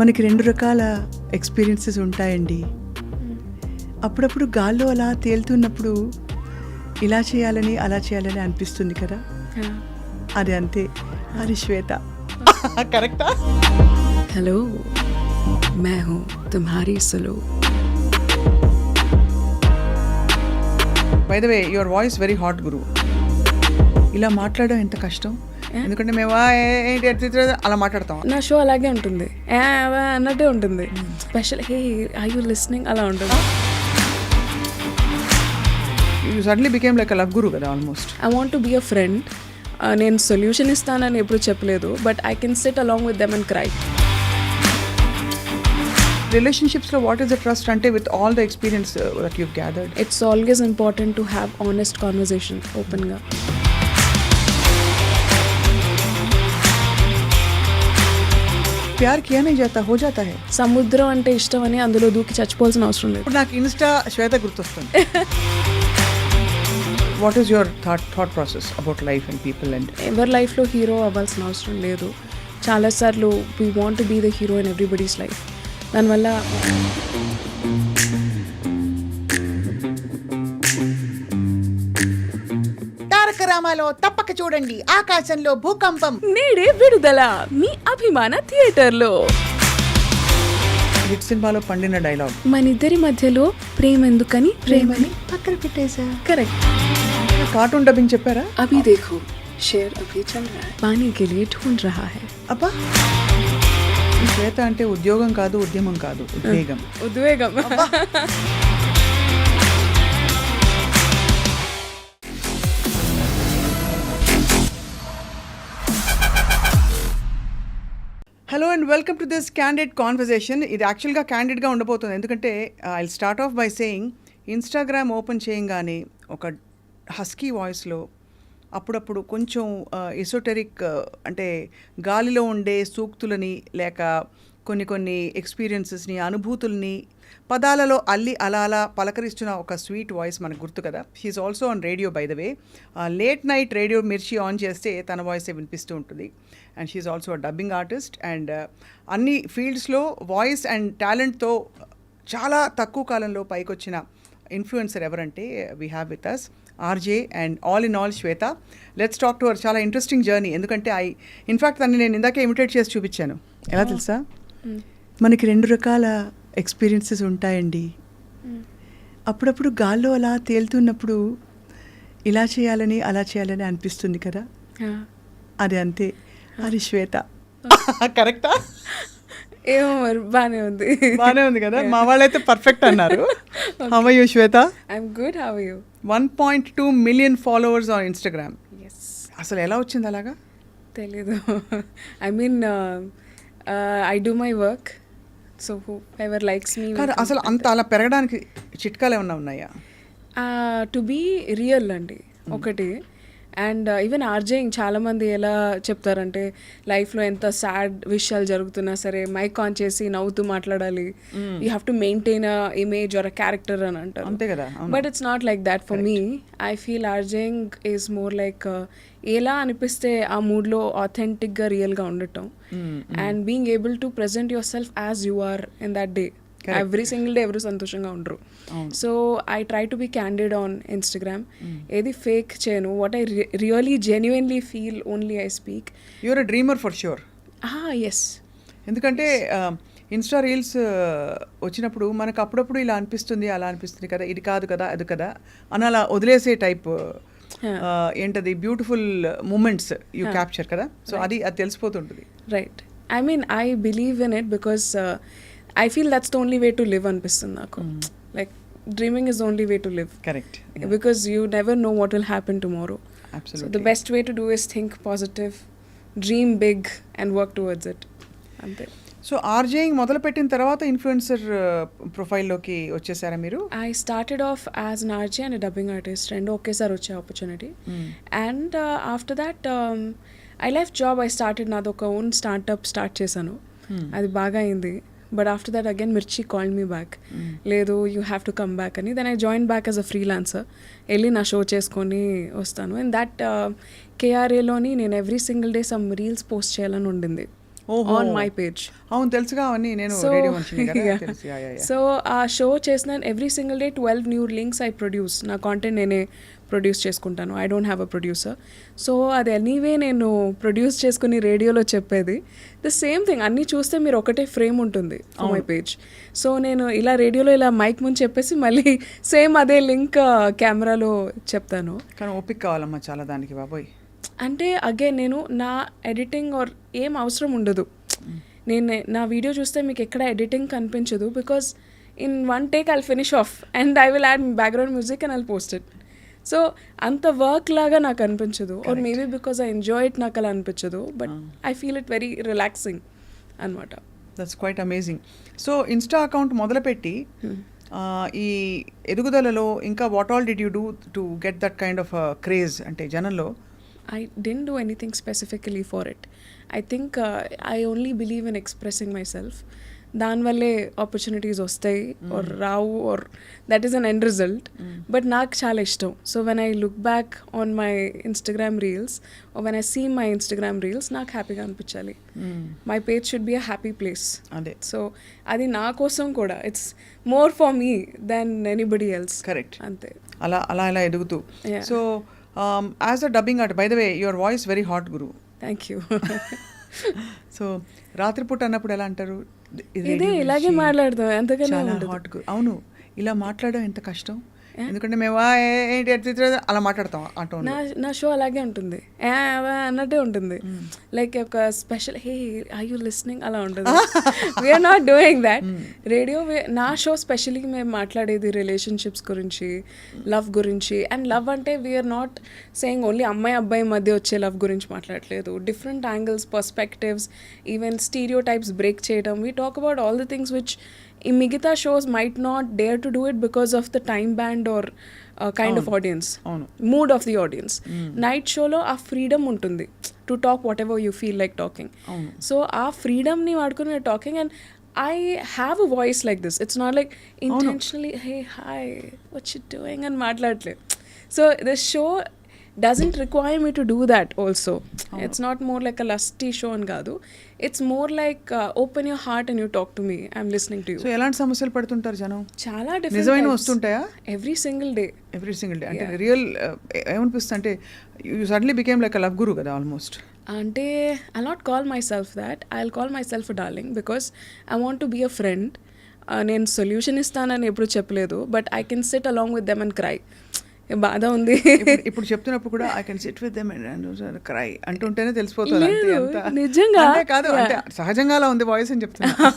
మనకి 2 రకాల ఎక్స్పీరియన్సెస్ ఉంటాయండి. అప్పుడప్పుడు గాల్లో అలా తేలుతున్నప్పుడు ఇలా చేయాలని అలా చేయాలని అనిపిస్తుంది కదా, అది అంతే. అది శ్వేత. కరెక్టా? हेलो, मैं हूँ तुम्हारी Sulu. By the way your voice very hot గురు. ఇలా మాట్లాడడం ఎంత కష్టం, ఎందుకంటే మేము అలా మాట్లాడతాం. నా షో అలాగే ఉంటుంది, అన్నట్టే ఉంటుంది. Special hey are you listening అలా ఉంటుంది. You suddenly became like a love guru కదా almost. I want to be a friend. నేను సొల్యూషన్ ఇస్తానని ఎప్పుడు చెప్పలేదు, but I can sit along with them and cry. రిలేషన్షిప్స్లో వాట్ ఈస్ ద ట్రస్ట్ అంటే with all the experience that you gathered? It's always important to have honest conversation, ఓపెన్గా. ప్యార్ కియా నహీ జాతా హో జాతా హై. సముద్రం అంటే ఇష్టం అని అందులో దూకి చచ్చిపోవాల్సిన అవసరం లేదు. ఇప్పుడు నాకు ఇన్స్టా శ్వేత గుర్తొస్తుంది. What is your thought process about life and people? And ఎవరి లైఫ్లో హీరో అవ్వాల్సిన అవసరం లేదు. చాలాసార్లు we want to be the hero in everybody's life. దానివల్ల తారకరామాలో తప్పక చూడండి, ఆకాశంలో భూకంపం. నేడే విడుదల మీ అభిమాన థియేటర్లో. హిట్ సినిమాలో పండిన డైలాగ్, మనిద్దరి మధ్యలో ప్రేమ ఎందుకని ప్రేమని పక్కన పెట్టేశా. కరెక్ట్. కార్టూన్ డబ్బింగ్ చెప్పారా? అభి దేఖో షేర్ అభి చల్ రహా హై, పానీ కే లియే ఢూంఢ్ రహా హై. అబ్బా, శ్వేత అంటే ఉద్యోగం కాదు, ఉద్యమం కాదు, ఉద్వేగం. ఉద్వేగం. Hello and welcome to this candid conversation. ఇది యాక్చువల్గా క్యాండిడ్గా ఉండబోతుంది, ఎందుకంటే I start of by saying, Instagram open చేయంగానే ఒక హస్కీ వాయిస్లో అప్పుడప్పుడు కొంచెం ఎసోటెరిక్ అంటే గాలిలో ఉండే సూక్తులని లేక కొన్ని ఎక్స్పీరియన్సెస్ని, అనుభూతుల్ని పదాలలో అల్లి అలా అలా పలకరిస్తున్న ఒక స్వీట్ వాయిస్ మనకు గుర్తు కదా. She's also on radio by the way. Late night radio Mirchi on చేస్తే తన వాయిసే వినిపిస్తూ ఉంటుంది. And she's also a dubbing artist. And అన్ని ఫీల్డ్స్లో వాయిస్ అండ్ టాలెంట్తో చాలా తక్కువ కాలంలో పైకొచ్చిన ఇన్ఫ్లుయెన్సర్ ఎవరంటే we have with us RJ and all in all Shweta. Let's talk to her. చాలా ఇంట్రెస్టింగ్ జర్నీ, ఎందుకంటే ఇన్ఫ్యాక్ట్ దాన్ని నేను ఇందాకే ఇమిటేట్ చేసి చూపించాను. ఎలా తెలుసా, మనకి 2 రకాల ఎక్స్పీరియన్సెస్ ఉంటాయండి. అప్పుడప్పుడు గాల్లో అలా తేలుతున్నప్పుడు ఇలా చేయాలని అలా చేయాలని అనిపిస్తుంది కదా, అది అంతే. అది శ్వేత. కరెక్టా? ఏమో మరి బానే ఉంది కదా. మా వాళ్ళైతే పర్ఫెక్ట్ అన్నారు. How are you Shweta? I'm good. How are you? 1.2 million followers on Instagram. Yes. అసలు ఎలా వచ్చింది అలాగా? తెలీదు. I mean I do my work, so whoever likes me. కాదు, అసలు అంత అలా పెరగడానికి చిట్కాలు ఏమన్నా ఉన్నాయా? టు బీ రియల్ అండి ఒకటి. అండ్ ఈవెన్ ఆర్జేయింగ్ చాలామంది ఎలా చెప్తారంటే లైఫ్లో ఎంత సాడ్ విషయాలు జరుగుతున్నా సరే మైక్ ఆన్ చేసి నవ్వుతూ మాట్లాడాలి, you have to maintain a image or a character అని అంటారు. అంతే కదా. But it's not like that for me. I feel RJing is more like ఎలా అనిపిస్తే ఆ మూడ్లో ఆథెంటిక్గా రియల్గా ఉండటం and being able to present your self as you are in that day. Every single day ఎవరు సంతోషంగా ఉండరు. So I try to be candid on Instagram. ఏది ఫేక్ చేయను. What I really genuinely feel only I speak. You're a dreamer for sure. Yes. ఎందుకంటే Insta reels వచ్చినప్పుడు మనకు అప్పుడప్పుడు ఇలా అనిపిస్తుంది అలా అనిపిస్తుంది కదా, ఇది కాదు కదా అది కదా అని అలా వదిలేసే టైప్ ఏంటది బ్యూటిఫుల్ మూమెంట్స్ యూ క్యాప్చర్ కదా. సో అది తెలిసిపోతుంటుంది. Right. I mean I believe in it because I feel that's the only way to live అనిపిస్తుంది నాకు. Like dreaming is the only way to live. Correct. Yeah. Because you never know what will happen tomorrow. Absolutely. So the best way to do is think positive, dream big and work towards it. Ante. So RJing మొదలుపెట్టిన తర్వాత influencer ప్రొఫైల్లోకి వచ్చేసారా మీరు? I started off as an RJ and a dubbing artist. రెండు ఒకేసారి వచ్చే opportunity. And after that I left job. I started నాది ఒక own startup start చేశాను. అది బాగా అయింది. But after that again Mirchi called me back. Ledu, you have to come back ani. Then I joined back as a freelancer. Elli na show cheskoni ostanu. And that KRA loni nenu every single day some reels post cheyalani undindi. On my page. అవును తెలుసుగా అవన్నీ, నేను radio మంచిని కదా తెలుసు. So ఆ show చేసిన every single day 12 new links I produce. నా కాంటెంట్ నేనే ప్రొడ్యూస్ చేసుకుంటాను. I don't have a producer. So అది ఎనీవే నేను ప్రొడ్యూస్ చేసుకుని రేడియోలో చెప్పేది ద సేమ్ థింగ్. అన్నీ చూస్తే మీరు ఒకటే ఫ్రేమ్ ఉంటుంది ఫర్ మై పేజ్. సో నేను ఇలా రేడియోలో ఇలా మైక్ ముందు చెప్పేసి మళ్ళీ సేమ్ అదే లింక్ కెమెరాలో చెప్తాను. కానీ ఓపిక కావాలమ్మా చాలా దానికి బాబోయ్. అంటే అగైన్ నేను నా ఎడిటింగ్ ఆర్ ఏం అవసరం ఉండదు. నేను నా వీడియో చూస్తే మీకు ఎక్కడ ఎడిటింగ్ కనిపించదు. Because in one take I'll finish off and I will add background music and I'll post it. So అంత వర్క్ లాగా నాకు అనిపించదు. Or maybe because I enjoy it నాకు అలా అనిపించదు. But I feel it very relaxing అనమాట. That's quite amazing. So Insta account మొదలుపెట్టి ఈ ఎదుగుదలలో ఇంకా what all did you do to get that kind of craze అంటే జనంలో? I didn't do anything specifically for it. I think I only believe in expressing myself. దానివల్లే opportunities వస్తాయి or Rao or that is an end result. But నాకు చాలా ఇష్టం. So when I look back on my Instagram reels or when I see my Instagram reels, నాకు హ్యాపీగా అనిపించాలి. My page should be a happy place. అదే. So అది నా కోసం కూడా it's more for me then anybody else. Correct. అంతే. అలా అలా అలా ఎదుగుతూ. Yeah. So as a dubbing art, by the way your voice very hot గురు. Thank you. సో రాత్రిపూట అన్నప్పుడు ఎలా అంటారు? ఇదే ఇలాగే మాట్లాడతాం ఎంతగానో హాట్ గురు. అవును, ఇలా మాట్లాడడం ఎంత కష్టం. ఎందుకంటే మేము ఏంటి అలా మాట్లాడతాం ఆ టోన్. నా షో అలాగే ఉంటుంది, అన్నట్టే ఉంటుంది. లైక్ ఒక special hey are you listening అలా ఉంటుంది. We're not doing that. Radio నా షో స్పెషల్లీ మేము మాట్లాడేది రిలేషన్షిప్స్ గురించి, లవ్ గురించి. అండ్ లవ్ అంటే వీఆర్ నాట్ సేయింగ్ ఓన్లీ అమ్మాయి అబ్బాయి మధ్య వచ్చే లవ్ గురించి మాట్లాడలేదు. Different angles, perspectives, even stereotypes break చేయడం. We talk about all the things which in మిగతా shows might not dare to do it because of the time band or kind of audience, mood of the audience. Night showలో ఆ freedom ఉంటుంది to talk whatever you feel like talking. So ఆ ఫ్రీడమ్ని వాడుకుని we're talking and I have a voice like this. It's not like intentionally hey hi what you doing and మాట్లాడలేదు. So the show doesn't require me to do that also. It's not more like a lusty show and kaadu. It's more like open your heart and you talk to me. I'm listening to you. So ఎలాంటి సమస్యలు పడుతుంటారు జనం? చాలా different నిజమైన వస్తుంటాయా? Every single day. అంటే real ఏమనిపిస్తుంది అంటే you suddenly became like a love guru కదా ఆల్మోస్ట్. అంటే I'll not call myself that. I'll call myself a darling because I want to be a friend. నేను సొల్యూషన్ ఇస్తానని ఎప్పుడు చెప్పలేదు, but I can sit along with them and cry. బాధ ఉంది ఇప్పుడు చెప్తున్నప్పుడు కూడా I can sit with them and cry అంటుంటేనే తెలిసిపోతుంది. నిజంగా కాదు అంటే సహజంగా అలా ఉంది వాయిస్ అని చెప్తున్నా.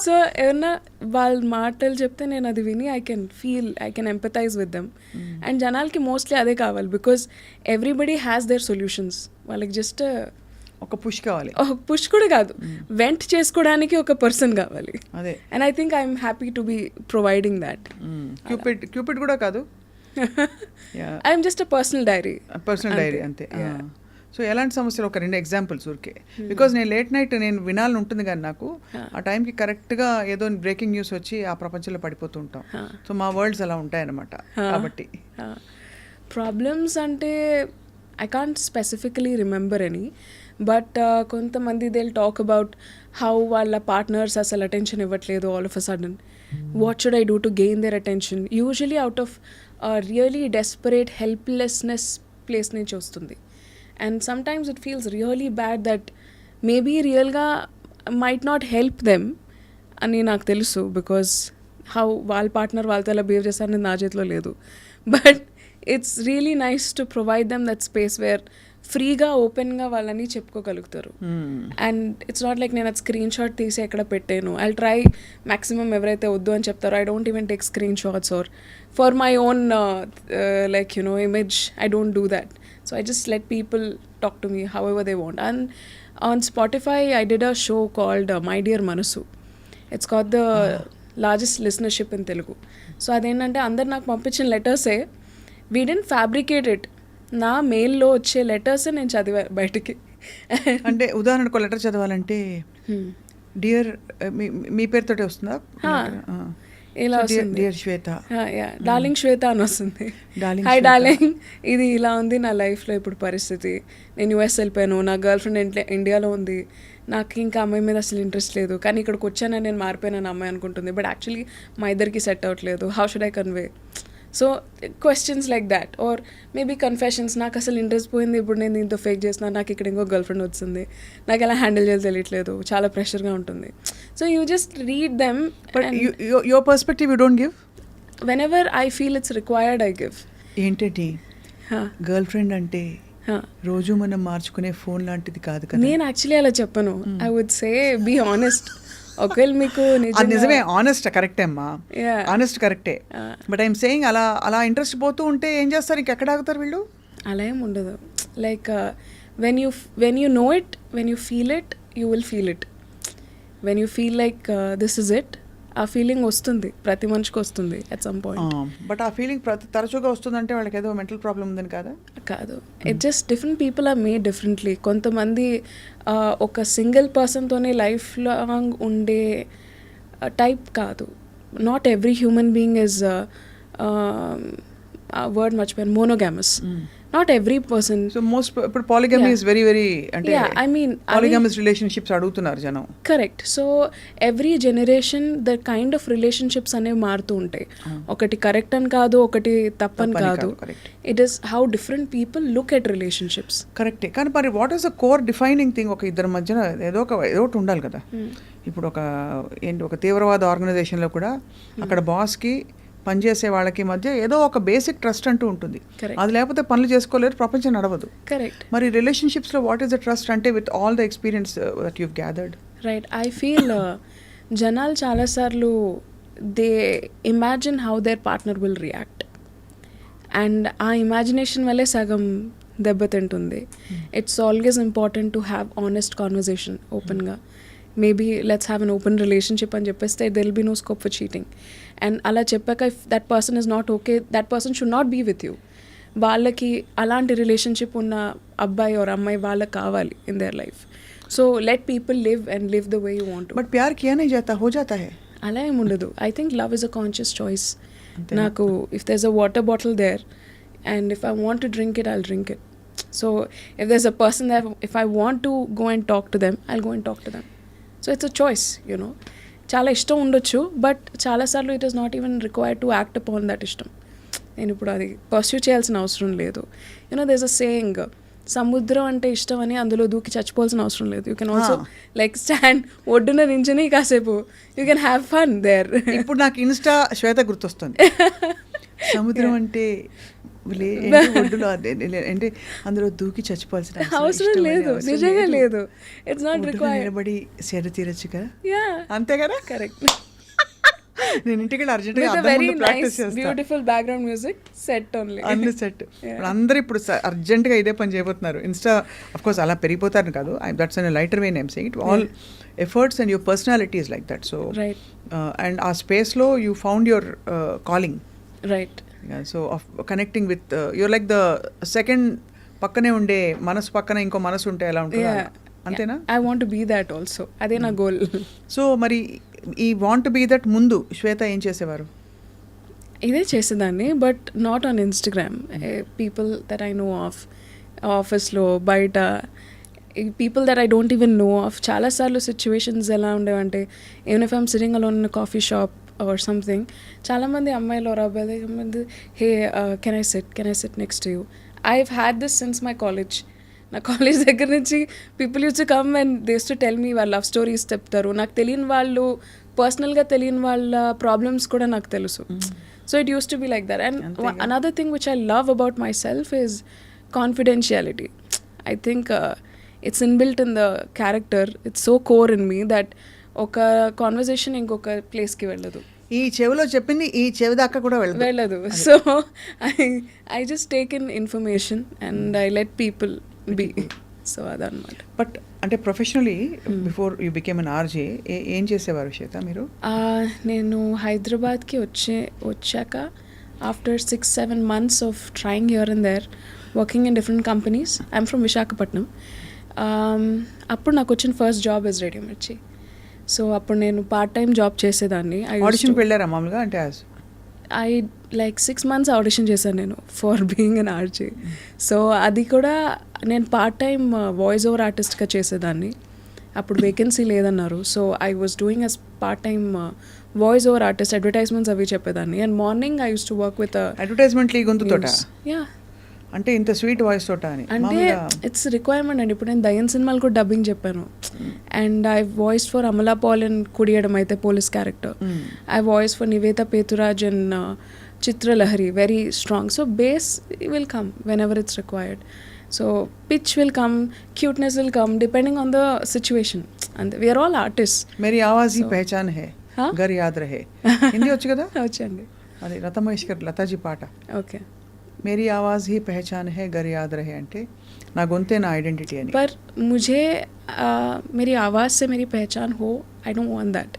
సో ఏమన్నా వాళ్ళ మాటలు చెప్తే నేను అది విని I can feel, I can empathise with them. And జనాలకి మోస్ట్లీ అదే కావాలి because everybody has their solutions. వాళ్ళకి జస్ట్ ఒక పుష్ కావాలి. పుష్ కూడా కాదు, వెంట్ చేసుకోవడానికి ఒక పర్సన్ కావాలి. అదే. And I think I'm happy to be providing that. Cupid కూడా కాదు, I'm just a personal diary. Personal diary అంతే. సో ఎలాంటి సమస్యలు ఒక 2 ఎగ్జాంపుల్స్ ఊరికే, బికాజ్ నేను లేట్ నైట్ నేను వినాలని ఉంటుంది కానీ నాకు ఆ టైంకి కరెక్ట్గా ఏదో బ్రేకింగ్ న్యూస్ వచ్చి ఆ ప్రపంచంలో పడిపోతూ ఉంటాం. సో మా వరల్డ్స్ అలా ఉంటాయన్నమాట. కాబట్టి ప్రాబ్లమ్స్ అంటే I can't specifically remember any, but కొంతమంది they will talk about how వాళ్ళ పార్ట్నర్స్ అసలు అటెన్షన్ ఇవ్వట్లేదు all of a sudden. What should I do to gain their attention? Usually out of really desperate helplessness place నుంచి వస్తుంది. And sometimes it feels really bad that maybe రియల్గా might not help them అని నాకు తెలుసు, because how వాళ్ళ partner వాళ్ళతో ఎలా behave చేస్తారని నా చేతిలో లేదు. But it's really nice to provide them that space where ఫ్రీగా ఓపెన్గా వాళ్ళని చెప్పుకోగలుగుతారు. అండ్ ఇట్స్ నాట్ లైక్ నేను అది స్క్రీన్ షాట్ తీసి ఎక్కడ పెట్టాను. ఐ ట్రై మ్యాక్సిమం ఎవరైతే వద్దు అని చెప్తారో I don't even take screenshots or for my own like image I don't do that. So I just let people talk to me however they want. And on Spotify I did a show called My Dear Manasu. It's got the largest listenership in Telugu. So అదేంటంటే అందరు నాకు పంపించిన లెటర్సే, we didn't fabricate it. నా మెయిల్లో వచ్చే letters నేను చదివా బయటికి. అంటే ఉదాహరణకు లెటర్ చదవాలంటే డియర్ మీ పేరుతోటే వస్తుందా? ఇలా వస్తుంది. డియర్ శ్వేత, డార్లింగ్ శ్వేత అని వస్తుంది. Darling hi Shweta. డార్లింగ్, ఇది ఇలా ఉంది నా లైఫ్లో ఇప్పుడు పరిస్థితి. నేను యూఎస్ వెళ్ళిపోయాను, నా గర్ల్ ఫ్రెండ్ ఇండియాలో ఉంది, నాకు ఇంకా అమ్మాయి మీద అసలు ఇంట్రెస్ట్ లేదు, కానీ ఇక్కడికి వచ్చానని నేను మారిపోయానని అమ్మాయి అనుకుంటుంది, బట్ యాక్చువల్లీ మా ఇద్దరికి సెట్ అవ్వట్లేదు. How should I convey? So questions like that, or maybe confessions. నాకు అసలు ఇంట్రెస్ట్ పోయింది, ఇప్పుడు నేను దీంతో ఫేక్ చేసిన, నాకు ఇక్కడ ఇంకో గర్ల్ ఫ్రెండ్ వచ్చింది, నాకు ఎలా హ్యాండిల్ చేయాలి తెలియట్లేదు, చాలా ప్రెషర్గా ఉంటుంది. So you just read them. But your perspective you don't give? Whenever I feel it's required I give. ఏంటంటే గర్ల్ ఫ్రెండ్ అంటే రోజు మనం మార్చుకునే ఫోన్ లాంటిది కాదు కదా. నేను యాక్చువల్లీ అలా చెప్పను. I would say be honest. ఒకవేళ మీకు అది నిజమే, ఆనెస్ట్ కరెక్టే అమ్మా, ఆనెస్ట్ కరెక్టే. బట్ ఐఎమ్ సేయింగ్ అలా ఇంట్రెస్ట్ పోతూ ఉంటే ఏం చేస్తారు, ఇంకెక్కడ ఆగుతారు వీళ్ళు? అలా ఏం ఉండదు. Like when you know it, when you feel it, you will feel it. When you feel like this is it, ఆ ఫీలింగ్ వస్తుంది, ప్రతి మనిషికి వస్తుంది అట్ సమ్ పాయింట్. బట్ ఆ ఫీలింగ్ తరచుగా వస్తుందంటే వాళ్ళకి ఏదో మెంటల్ ప్రాబ్లమ్ ఉందని కాదా? కాదు, it just different people are made differently. కొంతమంది ఒక సింగిల్ పర్సన్తోనే లైఫ్ లాంగ్ ఉండే టైప్ కాదు. Not every human being is word మర్చిపోయాను, monogamous. Not every person. So most ఇప్పుడు పాలిగమీ ఇస్ వెరీ వెరీ, అంటే ఐ మీన్ పాలిగమస్ రిలేషన్షిప్స్ అడుగుతున్నారు జనం. Correct. So every generation the kind of relationships అనేవి మారుతూ ఉంటాయి. ఒకటి కరెక్ట్ అని కాదు, ఒకటి తప్పని కాదు. It is how different people look at relationships. కరెక్టే, కానీ మరి what is the core defining thing? ఒక ఇద్దరి మధ్యన ఏదో ఒకటి ఉండాలి కదా. ఇప్పుడు ఒక తీవ్రవాద ఆర్గనైజేషన్లో కూడా అక్కడ బాస్కి పనిచేసే వాళ్ళకి మధ్య ఏదో ఒక బేసిక్ ట్రస్ట్ అంటూ ఉంటుంది. అది లేకపోతే పనులు చేసుకోలేరు, ప్రపంచం నడవదు. కరెక్ట్. మరి రిలేషన్షిప్స్లో వాట్ ఈస్ ద ట్రస్ట్ అంటే with all the experience that you've gathered? Right. I feel జనాలు చాలాసార్లు they imagine how their partner will react, and ఆ ఇమాజినేషన్ వల్లే సగం దెబ్బతింటుంది. It's always important to have honest conversation ఓపెన్గా. Maybe let's have an open relationship అని చెప్పేస్తే there will be no scope for cheating. And అలా చెప్పాక if that person is not okay, that person should not be with you. వాళ్ళకి అలాంటి relationship ఉన్న అబ్బాయి or అమ్మాయి వాళ్ళకి కావాలి in their life. So let people live and live the way you want. But ప్యార్ కియా నహీ జాతా, హో జాతా హై. అలా ఏమి ఉండదు. I think love is a conscious choice. నాకు if there is a water bottle there and if I want to drink it, I'll drink it. So if there is a person that if I want to go and talk to them, I'll go and talk to them. So it's a choice, you know. చాలా ఇష్టం ఉండొచ్చు, but చాలాసార్లు it is not even required to act upon that ఇష్టం. నేను ఇప్పుడు అది pursue చేయాల్సిన అవసరం లేదు. You know there is a saying, సముద్రం అంటే ఇష్టం అని అందులో దూకి చచ్చిపోవాల్సిన అవసరం లేదు. You can also like stand ఒడ్డున నించుని కాసేపు you can have fun there. ఇప్పుడు నాకు ఇన్స్టా శ్వేత గుర్తొస్తుంది. సముద్రం అంటే ఒడ్డులో అంటే అందులో దూకి చచ్చిపోవాల్సిన అవసరం లేదు, నిజంగా లేదు. It's not required. నిలబడి సేద తీరొచ్చు కదా, అంతే కదా. కరెక్ట్. నేను ఇంటికి urgent beautiful background music set only, అన్ని సెట్. అందరూ ఇప్పుడు అర్జెంట్ గా ఇదే పని చేయబోతున్నారు. ఇన్స్టా ఆఫ్ కోర్స్ అలా పెరిగిపోతారు కాదు, that's in lighter way I'm saying it. All efforts and your personality is like that. So and ఆ స్పేస్ లో you found your calling. Right. So of connecting with your like the second పక్కనే ఉండే మనసు పక్కన ఇంకో మనసు ఉంటే ఎలా ఉంటుంది, అంతేనా? I want to be that also, అదే నా గోల్. సో మరి ఈ వాంట్ టు బీ దట్ ముందు శ్వేత ఏం చేసేవారు? ఇదే చేసేదాన్ని, but not on Instagram. People that I know of, ఆఫీస్లో, బయట, people that I don't even know of. చాలాసార్లు సిచ్యువేషన్స్ ఎలా ఉండేవంటే, even if I'm sitting alone in coffee shop or something, చాలామంది అమ్మాయిలు or అబ్బాయిలు, hey can I sit next to you. I have had this since my college. నా college దగ్గర నుంచి people used to come and they used to tell me వాళ్ళ love stories చెప్తారు. నాకు తెలియని వాళ్ళు, పర్సనల్గా తెలియని వాళ్ళ ప్రాబ్లమ్స్ కూడా నాకు తెలుసు. So it use to be like that. And another thing which I love about my self is confidentiality. I think it's inbuilt in the character. It's so core in me that ఒక conversation ఇంకొక ప్లేస్కి వెళ్ళదు. ఈ చెవిలో చెప్పింది ఈ చెవి దాకా కూడా వెళ్ళదు. So I just take in information and I let people be. So అదనమాట. బట్ అంటే professionally before you became an RJ ఏం చేసేవారు శ్వేత మీరు? నేను హైదరాబాద్కి వచ్చాక after 6-7 months of trying here and there, working in different companies. I'm from Visakhapatnam. అప్పుడు నాకు వచ్చిన first job is radio Mirchi. So అప్పుడు నేను పార్ట్ టైం జాబ్ చేసేదాన్ని. ఆడిషన్కి వెళ్ళారా మామూలుగా అంటే ఐ లైక్ 6 months ఆడిషన్ చేశాను నేను for being an RJ. So అది కూడా నేను పార్ట్ టైం వాయిస్ ఓవర్ ఆర్టిస్ట్గా చేసేదాన్ని. అప్పుడు వేకెన్సీ లేదన్నారు. So I was doing as part time voice over artist, advertisements అవి చెప్పేదాన్ని. And morning I used to work with అడ్వర్టైజ్మెంట్లు ఈ గొంతుతోట యా అంటే ఇంత స్వీట్ వాయిస్ తోట అని అంటే ఇట్స్ రిక్వైర్మెంట్ అండి. ఇప్పుడు నేను దయ్యం సినిమాలు కూడా డబ్బింగ్ చెప్పాను. And I voice for Amala Paul and కుడియడం అయితే police character. I voice for Nivetha Pethuraj and Chitralahari, very strong. So base will come whenever it's required. So pitch will come, cuteness will come depending on the situation. And we are all artists. मेरी आवाज ही पहचान है, घर याद रहे. హిందీ వచ్చు కదా? వచ్చండి. అది లతా మంగేష్కర్ లతాజీ పాట. ఓకే. मेरी आवाज ही पहचान है, घर याद रहे అంటే నా గొంతే నా ఐడెంటిటీ అని. पर मुझे मेरी आवाज़ से मेरी पहचान हो, आई डोंट वांट दैट.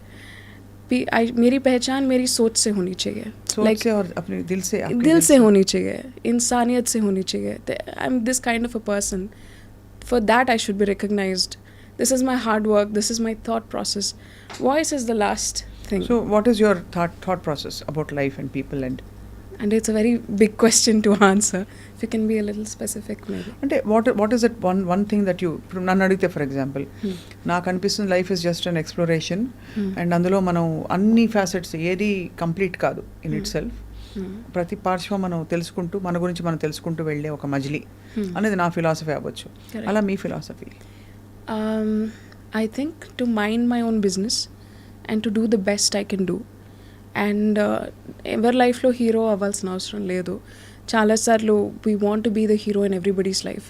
मेरी पहचान मेरी सोच से होनी चाहिए, सोच से और अपने दिल से, दिल से होनी चाहिए, इंसानियत से होनी चाहिए. I am this kind of a person. For that I should be recognised. This is my hard work, this is my thought process. Voice is the last thing. So what is your thought process about life and people and it's a very big question to answer. If you can be a little specific maybe. అంటే what is that one thing that you నన్ను అడిగితే for example నాకు అనిపిస్తుంది life is just an exploration and అందులో మనం అన్ని facets ఏది complete కాదు ఇన్ ఇట్ సెల్ఫ్. ప్రతి పార్శ్వం మనం తెలుసుకుంటూ మన గురించి మనం తెలుసుకుంటూ వెళ్ళే ఒక మజిలీ అనేది నా ఫిలాసఫీ అవ్వచ్చు. అలా మీ philosophy? I think to mind my own business and to do the best I can do. And ఎవరి లైఫ్లో హీరో అవ్వాల్సిన అవసరం లేదు. చాలాసార్లు we want to be the hero in everybody's life.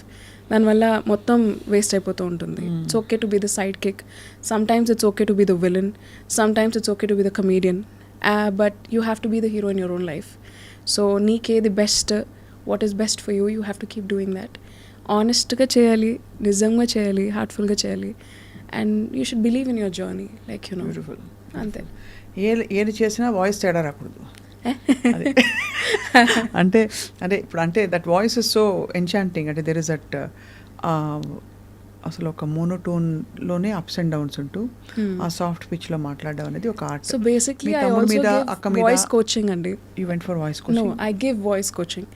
దానివల్ల మొత్తం వేస్ట్ అయిపోతూ ఉంటుంది. It's okay to be the sidekick, sometimes it's okay to be the villain, sometimes it's okay to be the comedian, but you have to be the hero in your own life. So నీకేది best, what is best for you, you have to keep doing that. ఆనెస్ట్గా చేయాలి, నిజంగా చేయాలి, హార్ట్ఫుల్గా చేయాలి. And you should believe in your journey, like you know. Beautiful. అంతే. ఏది చేసినా వాయిస్ తేడా రాకూడదు. అంటే అంటే ఇప్పుడు అంటే that voice is so enchanting. అంటే దెర్ ఇస్ దట్ అసలు ఒక మోనోటోన్లోనే అప్స్ అండ్ డౌన్స్ ఉంటూ ఆ సాఫ్ట్ పిచ్లో మాట్లాడడం అనేది ఒక art. So basically I also give voice coaching అండి. You went for voice coaching? No, I give voice coaching.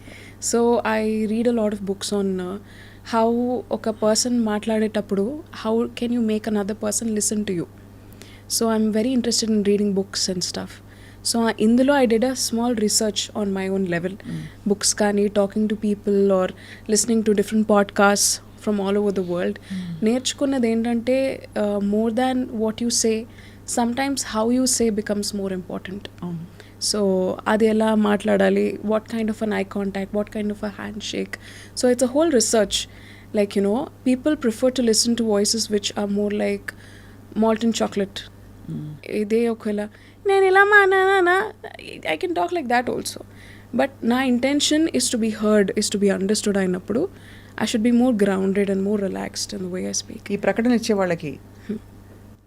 So I read a lot of books on how ఒక person మాట్లాడేటప్పుడు how can you make another person listen to you. So I'm very interested in reading books and stuff. So indulo I did a small research on my own level. Books kani, talking to people or listening to different podcasts from all over the world. Nerchukunnadi entante more than what you say, sometimes how you say becomes more important. So adi ela maatladali, what kind of an eye contact, what kind of a handshake. So it's a whole research. Like, you know, people prefer to listen to voices which are more like molten chocolate. ఇదే ఒకవేళ నేను ఇలా మానా I can talk like that also, but నా intention is to be heard, is to be understood అయినప్పుడు I should be more grounded and more relaxed in the way I speak. ఈ ప్రకటన ఇచ్చే వాళ్ళకి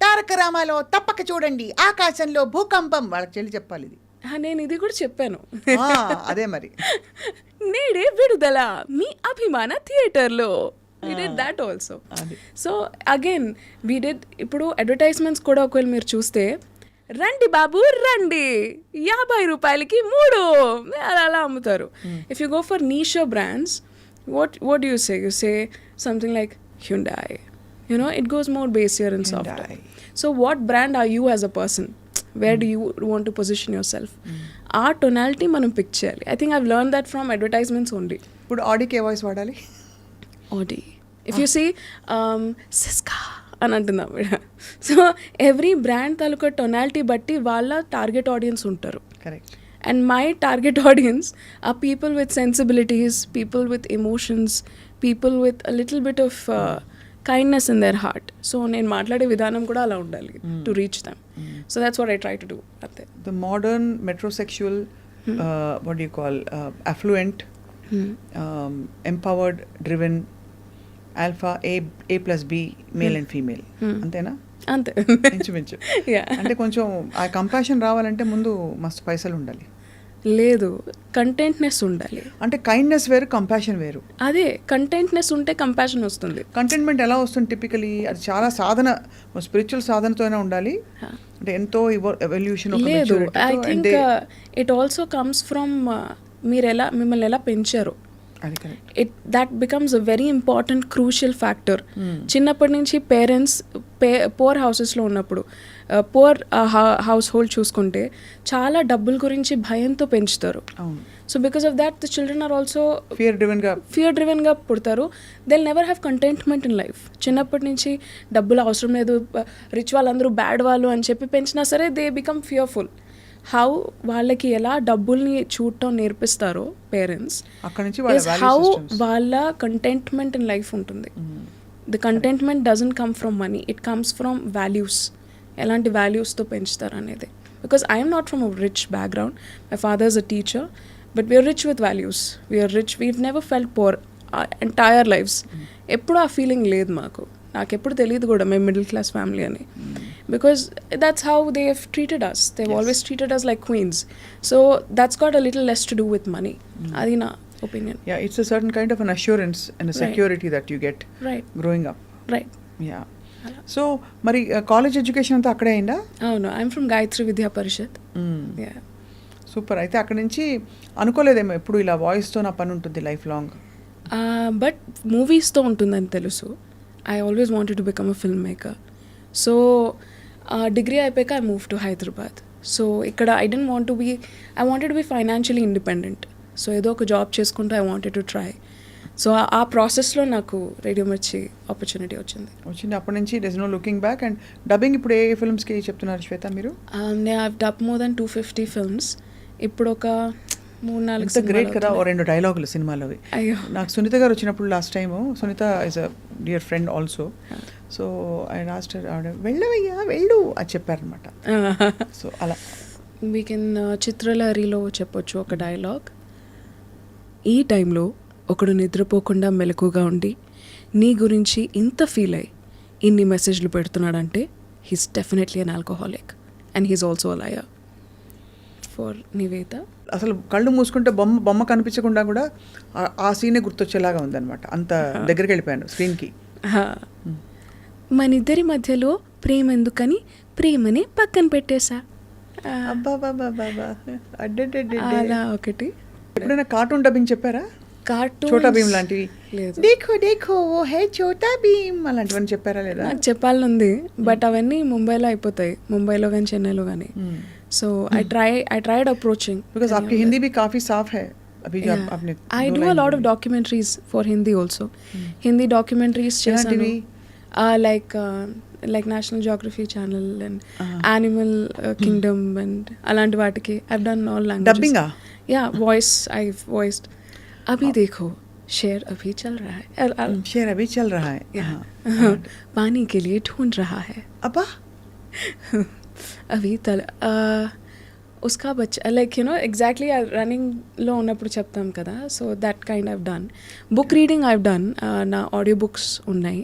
తారక రామాలో తప్పక చూడండి, ఆకాశంలో భూకంపం, వాళ్ళకి చెల్లి చెప్పాలి ఇది. నేను ఇది కూడా చెప్పాను. అదే మరి నేడే విడుదల మీ అభిమాన థియేటర్లో. We did that also. So again we did. ఇప్పుడు అడ్వర్టైజ్మెంట్స్ కూడా ఒకవేళ మీరు చూస్తే రండి బాబు రండి 50 రూపాయలకి 3 అలా అమ్ముతారు. If you go for Meesho brands, what do you say? You say something like Hyundai. You know, it goes more basier and softer. So what brand are you as a person? Where do you want to position yourself? ఆ tonality మనం pick చేయాలి. I think I've learned that from advertisements only. ఇప్పుడు ఆడికి ఏ voice వాడాలి? Audi. If you see Siska అని అంటున్నాం. So every brand తాలూకా టొనాలిటీ బట్టి వాళ్ళ టార్గెట్ ఆడియన్స్ ఉంటారు. కరెక్ట్. And my target audience are people with sensibilities, people with emotions, people with a little bit of kindness in their heart. So నేను మాట్లాడే విధానం కూడా అలా ఉండాలి to reach them. So that's what I try to do. అంతే. The modern metrosexual, what you call, affluent, empowered, driven, alpha, A+B, male and female, అంతేనా? అంతే ఇంచుమించు. అంటే కొంచెం ఆ కంపాషన్ రావాలంటే ముందు మస్తు పైసలు ఉండాలి. లేదు, కంటెంట్నెస్ ఉండాలి. అంటే కైండ్నెస్ వేరు, కంపాషన్ వేరు. అదే కంటెంట్నెస్ ఉంటే కంపాషన్ వస్తుంది. కంటెంట్మెంట్ ఎలా వస్తుంది టిపికలీ? అది చాలా సాధన, స్పిరిచువల్ సాధనతోనే ఉండాలి. అంటే ఎంతో ఎవల్యూషన్. లేదు, I think it also comes from మిమ్మల్ని ఎలా పెంచారు. That becomes a very important crucial factor. చిన్నప్పటి నుంచి పేరెంట్స్ పోర్ హౌసెస్లో ఉన్నప్పుడు, పోర్ హౌస్ హోల్డ్ చూసుకుంటే చాలా డబ్బుల గురించి భయంతో పెంచుతారు. So because of that the children are also fear డ్రివెన్గా పుడతారు. They never have contentment in life. చిన్నప్పటి నుంచి డబ్బులు అవసరం లేదు, రిచ్ వాళ్ళందరూ బ్యాడ్ వాళ్ళు అని చెప్పి పెంచినా సరే దే బికమ్ ఫియర్ఫుల్. హౌ వాళ్ళకి ఎలా డబ్బుల్ని చూడటం నేర్పిస్తారో పేరెంట్స్, ఇస్ హౌ వాళ్ళ కంటెంట్మెంట్ ఇన్ లైఫ్ ఉంటుంది. The contentment doesn't come from money, it comes from values. ఎలాంటి వాల్యూస్తో పెంచుతారు అనేది. Because I'm not from a rich background, my father is a teacher, but we're rich with values. We're rich, we've never felt poor entire lives. ఎప్పుడు ఆ feeling లేదు మాకు. నాకెప్పుడు తెలియదు కూడా మేము మిడిల్ క్లాస్ ఫ్యామిలీ అని. Because that's how they have treated us. They've always treated us like queens. So that's got a little less to do with money. Adi na opinion. Yeah, it's a certain kind of an assurance and a security that you get growing up. Right. Yeah. So, mari college education anta akkade ayinda? Oh no, I'm from Gayatri Vidya Parishad. Yeah. Super. Aithe akkadi nunchi anukoledemo eppudu ila voice tho na pani untundi life long. But movies tho untundani telusu. I always wanted to become a filmmaker. So degree అయిపోయాక I moved to Hyderabad. So ఇక్కడ I wanted to be financially independent. So ఏదో ఒక job చేసుకుంటూ I wanted to try. So ఆ ప్రాసెస్లో నాకు radio మిర్చి opportunity వచ్చింది. అప్పటి నుంచి there's no looking back. And dubbing ఇప్పుడు ఏ ఫిల్మ్స్కి చెప్తున్నారు శ్వేత మీరు? I've dubbed more than 250 films. ఇప్పుడు ఒక 3-4 గ్రేట్ కదా. 2 డైలాగులు సినిమాలోవి. అయ్యో, నాకు సునీత గారు వచ్చినప్పుడు last time, Sunitha is a dear friend also. So I asked her, వెళ్ళవయ్యా వెళ్ళు అని చెప్పారనమాట. సో అలా వీ కెన్ చిత్రలహరిలో చెప్పొచ్చు ఒక డైలాగ్. ఈ టైంలో ఒకడు నిద్రపోకుండా మెలకుగా ఉండి నీ గురించి ఇంత ఫీల్ అయ్యి ఇన్ని మెసేజ్లు పెడుతున్నాడంటే he's definitely an alcoholic and he's also a liar. For Nivetha అసలు కళ్ళు మూసుకుంటే బొమ్మ కనిపించకుండా కూడా ఆ సీనే గుర్తొచ్చేలాగా ఉందన్నమాట. అంత దగ్గరికి వెళ్ళిపోయాను స్క్రీన్కి. మనిద్దరి మధ్యలో ప్రేమ ఎందుకని ప్రేమని పక్కన పెట్టేశా. అలా ఒకటి. ఎప్పుడైనా కార్టూన్ డబ్బింగ్ చెప్పారా? కార్టూన్ చోటా భీమ్ లాంటివి? లేదు. దేఖో దేఖో ఓ హే చోటా భీమ్ అలాంటివన్నీ చెప్పారా లేదా? నాకు చెప్పాలని ఉంది, బట్ అవన్నీ ముంబైలో అయిపోతాయి, ముంబైలో కానీ చెన్నైలో కానీ. So I tried approaching. Because आपकी हिंदी भी काफ़ी साफ है अभी जो आपने. I do a lot of documentaries for Hindi also. Hindi documentaries chesanu. Like National Geography Channel and Animal Kingdom and alanti vaatiki I've done all languages. Dubbing ah? Yeah, voice I've voiced. Abhi dekho शेर अभी चल रहा है. शेर अभी चल रहा है. पानी के लिए ढूंढ रहा है. अब्बा అవి ఉస్కా బచ్చా లైక్ ఎగ్జాక్ట్లీ రన్నింగ్లో ఉన్నప్పుడు చెప్తాం కదా. So that kind I've done. Book reading I've done. నా ఆడియో బుక్స్ ఉన్నాయి,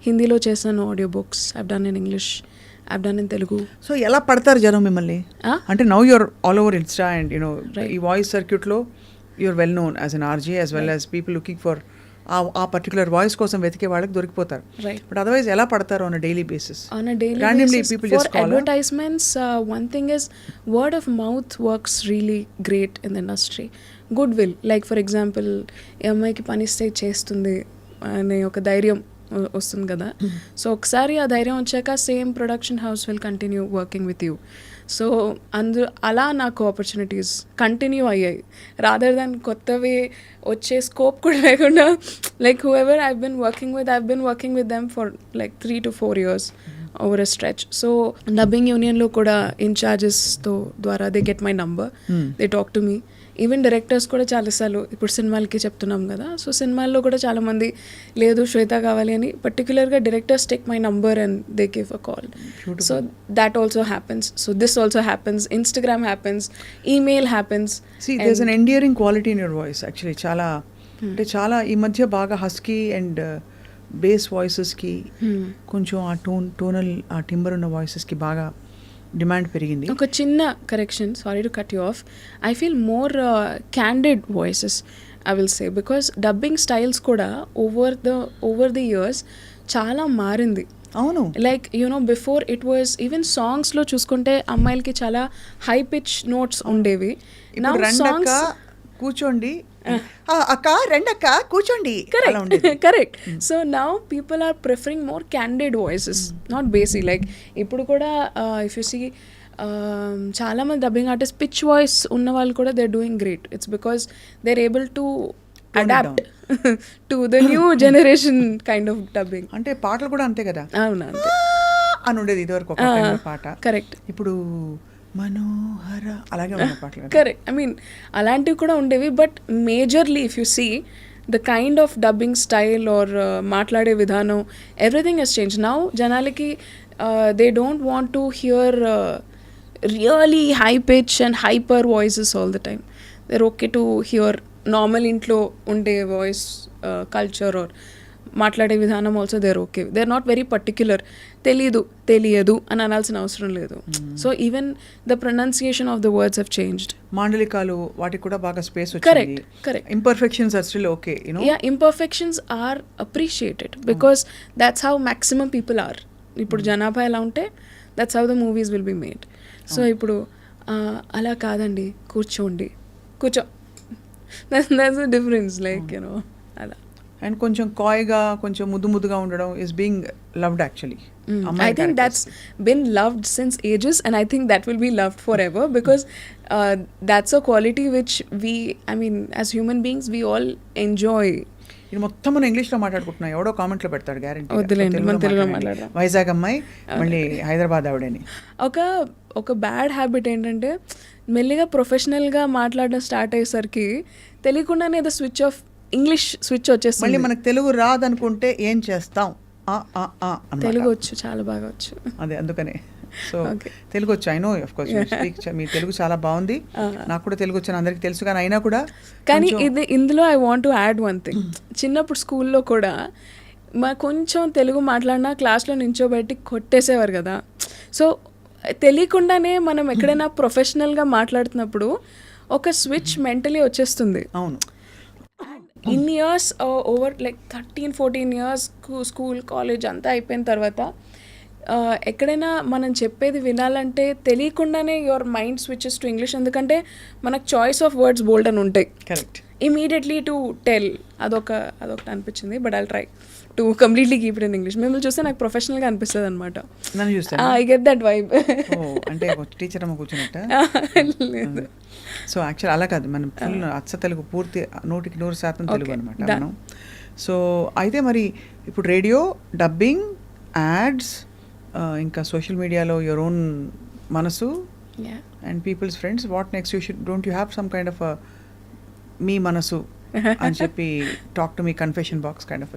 హిందీలో చేశాను audio books. I've done in English, I've done in Telugu. So ఎలా పడతారు జనం మిమ్మల్ని? అంటే now you're all over Insta and ఈ వాయిస్ సర్క్యూట్లో you're well known as an RJ as well as people looking for a particular voice కోసం వెతికే వాళ్ళకి దొరికిపోతారు. బట్ అదర్వైజ్ ఎలా పడతారు on a daily basis? On a daily basis, for advertisements, one thing is word of mouth works really great in the industry. Goodwill, like for example, ఈ అమ్మాయికి పని ఇస్తే చేస్తుంది అనే ఒక ధైర్యం వస్తుంది కదా. సో ఒకసారి ఆ ధైర్యం వచ్చాక same production house will continue working with you. So అలా నాకు ఆపర్చునిటీస్ కంటిన్యూ అయ్యాయి, రాదర్ దాన్ కొత్తవి వచ్చే స్కోప్ కూడా లేకుండా. Like who ever I've been working with them for like 3 to 4 years over a stretch. So dubbing యూనియన్లో కూడా ఇన్ఛార్జెస్తో ద్వారా they get my number, they talk to me. Even directors కూడా చాలాసార్లు ఇప్పుడు సినిమాలకి చెప్తున్నాం కదా. సో సినిమాల్లో కూడా చాలామంది లేదు శ్వేత కావాలి అని పర్టికులర్గా directors take my number and they give a call. So that also happens. So this also happens. Instagram happens, email happens. See, there's an endearing quality in your voice actually. చాలా అంటే చాలా ఈ మధ్య బాగా హస్కీ అండ్ బేస్ వాయిసెస్కి కొంచెం ఆ tonal ఆ timber ఉన్న వాయిసెస్కి బాగా డిమాండ్ పెరిగింది. ఒక చిన్న correction, sorry to cut you of. I feel more candid voices I will say, because dubbing styles కూడా ఓవర్ ది ఇయర్స్ చాలా మారింది. అవును, like you know before it was even సాంగ్స్లో చూసుకుంటే అమ్మాయిలకి చాలా హై పిచ్ నోట్స్ ఉండేవి. నా సాంగ్స్ కూర్చోండి అక్క రెండక్క కూర్చోండి. Correct. So now people are preferring more candid voices, not basic. Like ఇప్పుడు కూడా ఇఫ్ యూ సీ చాలా మంది డబ్బింగ్ ఆర్టిస్ట్ పిచ్ వాయిస్ ఉన్న వాళ్ళు కూడా they are doing great. It's because they are able to adapt to the new generation kind of dubbing. అంటే పాటలు కూడా అంతే కదా. అవునా, అంతే అని ఉండేది ఇదివరకు ఒక పాట. కరెక్ట్. ఇప్పుడు మనోహర అలాగే ఉన్న పాటలు. కరెక్ట్. ఐ మీన్ అలాంటివి కూడా ఉండేవి. But majorly if you see the kind of dubbing style or మాట్లాడే విధానం, ఎవ్రీథింగ్ హెస్ చేంజ్. నౌ జనాలకి they don't want to hear really high pitch and hyper voices all the time. They are okay to hear normal ఇంట్లో ఉండే voice culture or మాట్లాడే విధానం also they are okay. They are not very particular. తెలియదు అని అనాల్సిన అవసరం లేదు. So even the pronunciation of the words have changed. మాండలికాలు వాటికి కూడా బాగా స్పేస్ వచ్చింది. Correct. Imperfections are still okay, you know. Yeah, imperfections are appreciated because that's how maximum people are. ఇప్పుడు జనాభా ఎలా ఉంటే that's how the movies will be made. So ఇప్పుడు అలా కాదండి, కూర్చో that's the difference, like you know, అలా. And కొంచెం కాయ్గా కొంచెం ముద్దుగా ఉండడం is being loved actually. I think that's been loved since ages, and I think that will be loved forever because that's a quality which I mean as human beings we all enjoy. ఇది మొత్తం మనం ఇంగ్లీష్లో మాట్లాడుకుంటున్నాం, ఎవడో కామెంట్లో పెడతాడు guarantee. వద్దులేండి, మన తెలుగులో మాట్లాడదాం. వైజాగ్ అమ్మాయి మళ్ళీ హైదరాబాద్ ఆవిడని. ఒక బ్యాడ్ హ్యాబిట్ ఏంటంటే మెల్లిగా ప్రొఫెషనల్గా మాట్లాడడం స్టార్ట్ అయ్యేసరికి తెలియకుండానే ఏదో ఇంగ్లీష్ స్విచ్ వచ్చేస్తుంది. మళ్ళీ మనకు తెలుగు రాదనుకుంటే ఏం చేస్తాం? తెలుగు వచ్చు, చాలా బాగా వచ్చు. అదే అందుకనే. సో తెలుగు వచ్చు, I know of course you speak. మీ తెలుగు చాలా బాగుంది, నాకు కూడా తెలుగు వచ్చని అందరికీ తెలుసు. కానీ అయినా కూడా ఇందులో I want to add one thing. చిన్నప్పుడు స్కూల్లో కూడా కొంచెం తెలుగు మాట్లాడినా క్లాస్లో నించోబెట్టి కొట్టేసేవారు కదా. సో తెలియకుండానే మనం ఎక్కడైనా ప్రొఫెషనల్గా మాట్లాడుతున్నప్పుడు ఒక స్విచ్ మెంటలీ వచ్చేస్తుంది. అవును. In years over like 13-14 years school college అంతా అయిపోయిన తర్వాత ఎక్కడైనా మనం చెప్పేది వినాలంటే తెలియకుండానే your mind switches to English. ఎందుకంటే మనకు చాయిస్ ఆఫ్ వర్డ్స్ బోల్డ్ అని ఉంటాయి. కరెక్ట్. ఇమీడియట్లీ టు టెల్ అదొకటి అనిపించింది. But I'll try to completely keep it in English. మిమ్మల్ని చూస్తే నాకు ప్రొఫెషనల్గా అనిపిస్తుంది అనమాట. I get that vibe. అంటే టీచర్ అమ్మ కూర్చున్నట్ట లేదు. సో యాక్చువల్ అలా కాదు, మనం ఫుల్ అచ్చ తెలుగు పూర్తి 100% తెలుగు అనమాట మనం. సో అయితే మరి ఇప్పుడు రేడియో, డబ్బింగ్, యాడ్స్, ఇంకా సోషల్ మీడియాలో యువర్ ఓన్ మనసు and peoples friends. What next? Don't you have some kind of మీ మనసు అని చెప్పి టాక్ టు మీ confession box kind of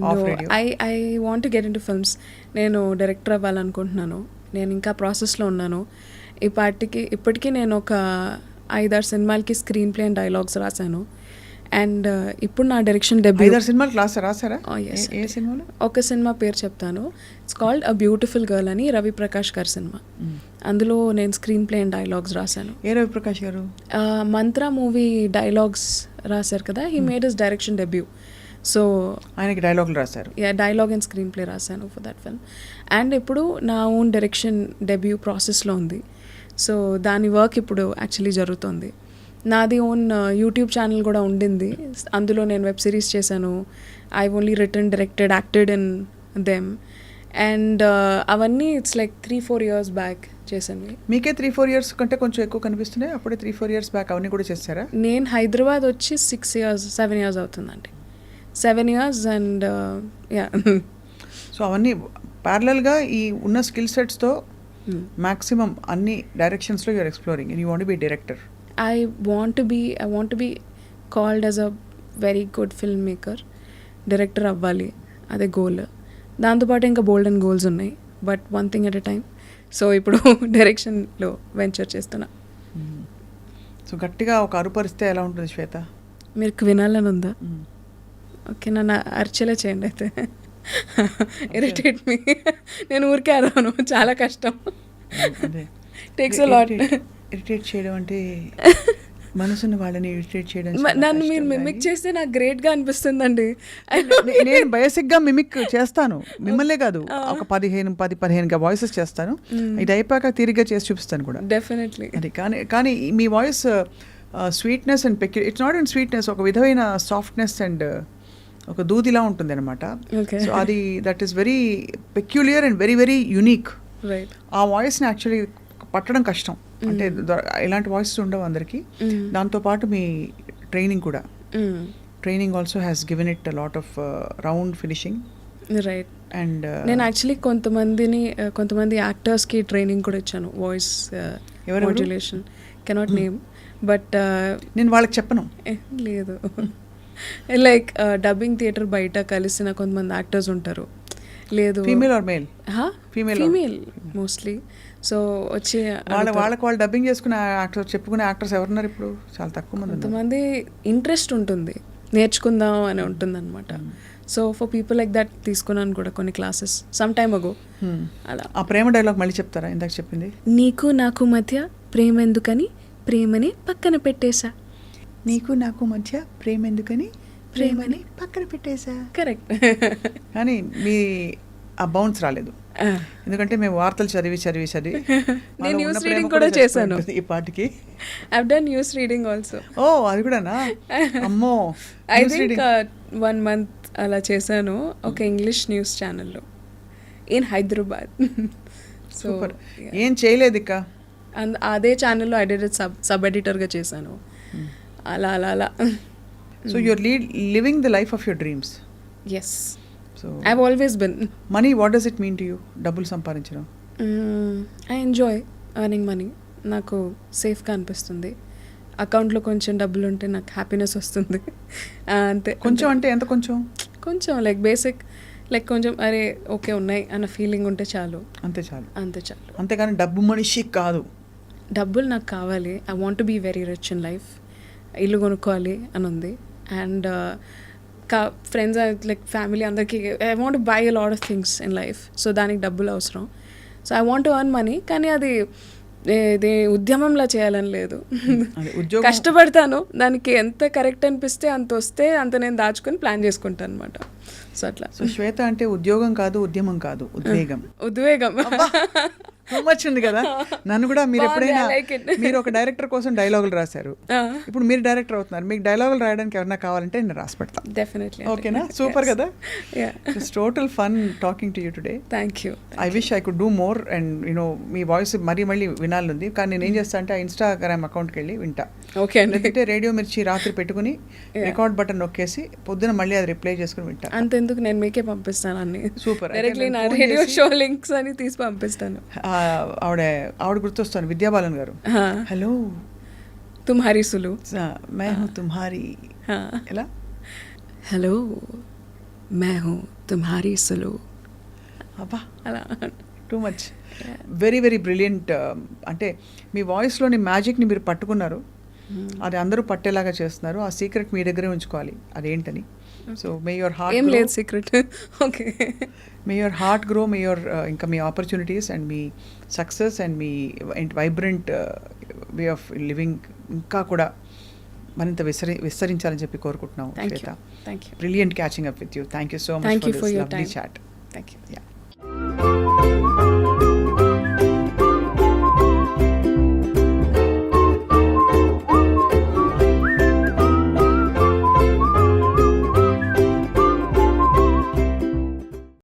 of radio? I want to get into films. నేను director అవ్వాలనుకుంటున్నాను. నేను ఇంకా ప్రాసెస్లో ఉన్నాను. ఇప్పటికీ నేను ఒక 5-6 సినిమాలకి స్క్రీన్ ప్లే అండ్ డైలాగ్స్ రాశాను. అండ్ ఇప్పుడు నా డైరెక్షన్ డెబ్యూ. 5-6 సినిమాలు రాసారా? ఏ సినిమాలు? ఒక సినిమా పేరు చెప్తాను. It's called a beautiful girl అని, రవి ప్రకాష్ గారి సినిమా. అందులో నేను స్క్రీన్ ప్లే అండ్ డైలాగ్స్ రాశాను. ఏ రవి ప్రకాష్ గారు? మంత్ర మూవీ డైలాగ్స్ రాశారు కదా, he made his direction debut. So ఆయనకి డైలాగులు రాశారు. డైలాగ్ అండ్ స్క్రీన్ ప్లే రాశాను ఫర్ దట్ ఫిల్మ్. అండ్ ఇప్పుడు నా ఓన్ డైరెక్షన్ డెబ్యూ ప్రాసెస్లో ఉంది. సో దాని వర్క్ ఇప్పుడు యాక్చువల్లీ జరుగుతుంది. నాది ఓన్ యూట్యూబ్ ఛానల్ కూడా ఉండింది. అందులో నేను వెబ్ సిరీస్ చేశాను. I only return, directed, acted in them. And అవన్నీ ఇట్స్ లైక్ 3-4 years బ్యాక్ చేశాను. మీకే 3-4 years కంటే కొంచెం ఎక్కువ కనిపిస్తున్నాయి. అప్పుడే 3-4 years బ్యాక్ అవన్నీ కూడా చేశారా? నేను హైదరాబాద్ వచ్చి 7 years అవుతుందండి. 7 years అండ్ యా. సో అవన్నీ ప్యారలల్గా ఈ ఉన్న స్కిల్ సెట్స్తో మ్యాక్సిమం అన్ని డైరెక్షన్స్లో you're exploring and you want be director. I want to be called as a very good filmmaker. Director అవ్వాలి, అదే గోల్. దాంతోపాటు ఇంకా బోల్డ్ అండ్ గోల్స్ ఉన్నాయి, but one thing at a time. So ఇప్పుడు డైరెక్షన్లో వెంచర్ చేస్తున్నా. సో గట్టిగా ఒక అరుపరిస్తే ఎలా ఉంటుంది శ్వేత? మీకు వినాలని ఉందా? ఓకే, నన్ను అరిచేలా చేయండి అయితే. Irritate me. నేను ఊరికే అరవను, చాలా కష్టం. Takes a lot. ఇరిటేట్ చేయడం అంటే మనసుని వాళ్ళని ఇరిటేట్ చేయడం నన్ను మీరు మిమిక్ చేస్తే నాకు గ్రేట్గా అనిపిస్తుందండి. నేను బేసిక్గా మిమిక్ చేస్తాను, మిమ్మల్నే కాదు, ఒక 15 వాయిసెస్ చేస్తాను. ఇది అయిపోయాక తీరిగ్గా చేసి చూపిస్తాను కూడా. డెఫినెట్లీ. అది కానీ మీ voice sweetness and it's not in sweetness, ఒక విధమైన సాఫ్ట్నెస్ అండ్ ఒక దూదిలా ఉంటుంది అనమాట. సో అది that is very peculiar and very very unique. Right. ఆ వాయిస్ని యాక్చువల్లీ పట్టడం కష్టం, అంటే ఇలాంటి వాయిస్ ఉండవు అందరికీ. దాంతోపాటు మీ ట్రైనింగ్ కూడా, training also has given it a lot of round finishing. Right. And నేను యాక్చువల్లీ కొంతమంది యాక్టర్స్కి ట్రైనింగ్ కూడా ఇచ్చాను, voice modulation. Cannot name, but నేను వాళ్ళకి చెప్పను. లేదు, లైక్ డబ్బింగ్ థియేటర్ బయట కలిసిన కొంతమంది యాక్టర్స్ ఉంటారు. లేదు, female or male? Female mostly. So వచ్చి వాళ్ళు డబ్బింగ్ చేసుకునే యాక్టర్స్, చెప్పుకునే యాక్టర్స్ ఎవరున్నారు ఇప్పుడు? చాలా తక్కువ మంది. కొంతమంది ఇంట్రెస్ట్ ఉంటుంది, నేర్చుకుందాం అని ఉంటుంది అనమాట. So for people like that తీసుకున్నాను కూడా కొన్ని క్లాసెస్ సమ్ టైమ్ అగో. అలా. ఆ ప్రేమ డైలాగ్ మళ్ళీ చెప్తారా, ఇందాక చెప్పింది? నీకు నాకు మధ్య ప్రేమ ఎందుకని ప్రేమని పక్కన పెట్టేశా. నీకు నాకు మధ్య ప్రేమ ఎందుకని ప్రేమని పక్కన పెట్టేశా. కరెక్ట్. కానీ మీ ఆ బౌన్స్ రాలేదు, ఎందుకంటే మేము వార్తలు చదివి నేను న్యూస్ రీడింగ్ కూడా చేశాను ఈ పాటికి. I done news reading also. ఓ, అది కూడానా? అమ్మో. ఐ థింక్ 1 month అలా చేశాను ఒక ఇంగ్లీష్ న్యూస్ ఛానల్లో ఇన్ హైదరాబాద్. సూపర్. ఏం చేయలేదు ఇక అదే ఛానల్లో ఐ డిడ్ సబ్ ఎడిటర్గా చేశాను. అలా అలా అలా. So you're living the life of your dreams. Yes. So I've always been. Money, what does it mean to you? డబ్బులు సంపాదించడం. I enjoy earning money. నాకు సేఫ్గా అనిపిస్తుంది. అకౌంట్లో కొంచెం డబ్బులు ఉంటే నాకు హ్యాపీనెస్ వస్తుంది. అంతే. కొంచెం అంటే ఎంత? కొంచెం లైక్ బేసిక్, లైక్ కొంచెం అరే ఓకే ఉన్నాయి అన్న ఫీలింగ్ ఉంటే చాలు. అంతే చాలు. అంతేగాని డబ్బు మనిషి కాదు. డబ్బులు నాకు కావాలి. I want to be very rich in life. ఇల్లు కొనుక్కోవాలి అని ఉంది. అండ్ ఫ్రెండ్స్ లైక్ ఫ్యామిలీ అందరికీ I want to buy a lot of things in life. So దానికి డబ్బులు అవసరం. So I want to earn money, కానీ అది ఇది ఉద్యమంలా చేయాలని లేదు. కష్టపడతాను, దానికి ఎంత కరెక్ట్ అనిపిస్తే అంత వస్తే అంత నేను దాచుకొని ప్లాన్ చేసుకుంటాను అనమాట. సో అట్లా. సో శ్వేత అంటే ఉద్యోగం కాదు, ఉద్యమం కాదు, ఉద్వేగం. మచ్ ఉంది కదా. నన్ను కూడా మీరు ఎప్పుడైనా, మీరు ఒక డైరెక్టర్ కోసం డైలాగులు రాశారు, ఇప్పుడు మీరు డైరెక్టర్ అవుతున్నారు, మీకు డైలాగులు రాయడానికి ఎవరైనా కావాలంటే నేను రాసి పెడతాను. డెఫినెట్లీ. ఓకేనా? సూపర్ కదా. It's total fun talking to you today. Thank you. I wish I could do more and you know me voice మళ్ళీ వినాలనుంది, కానీ నేను ఏం చేస్తా అంటే ఆ ఇన్స్టాగ్రామ్ అకౌంట్కి వెళ్ళి వింటా. ఓకే. లేదంటే రేడియో మిర్చి రాత్రి పెట్టుకుని రికార్డ్ బటన్ నొక్కేసి పొద్దున మళ్ళీ అది రిప్లై చేసుకుని వింటా. అంతెందుకు, నేను మీకే పంపిస్తాను అన్ని. సూపర్. డైరెక్ట్లీ నా రేడియో షో లింక్స్ అని తీసి పంపిస్తాను. ఆవిడ గుర్తొస్తాను, విద్యాబాలన్ గారు. Hello Tumhari Sulu, May who Tumhari. ఎలా? హలో మే హూ తుమ్హారీ సులు. అబ్బా, అలా. Too much. Very very brilliant. అంటే మీ వాయిస్లోని మ్యాజిక్ని మీరు పట్టుకున్నారు, అది అందరూ పట్టేలాగా చేస్తున్నారు. ఆ సీక్రెట్ మీ దగ్గరే ఉంచుకోవాలి, అదేంటని. సో మే యువర్ హార్ట్, ఏం లేదు secret. Okay. May your heart grow, may your ఇంకా మీ ఆపర్చునిటీస్ అండ్ మీ సక్సెస్ అండ్ మీ వైబ్రెంట్ వే ఆఫ్ లివింగ్ ఇంకా కూడా మరింత విస్తరించాలని చెప్పి కోరుకుంటున్నాం. Shweta, thank you. Brilliant catching up with you. Thank you so much for this lovely chat. Thank you. Yeah.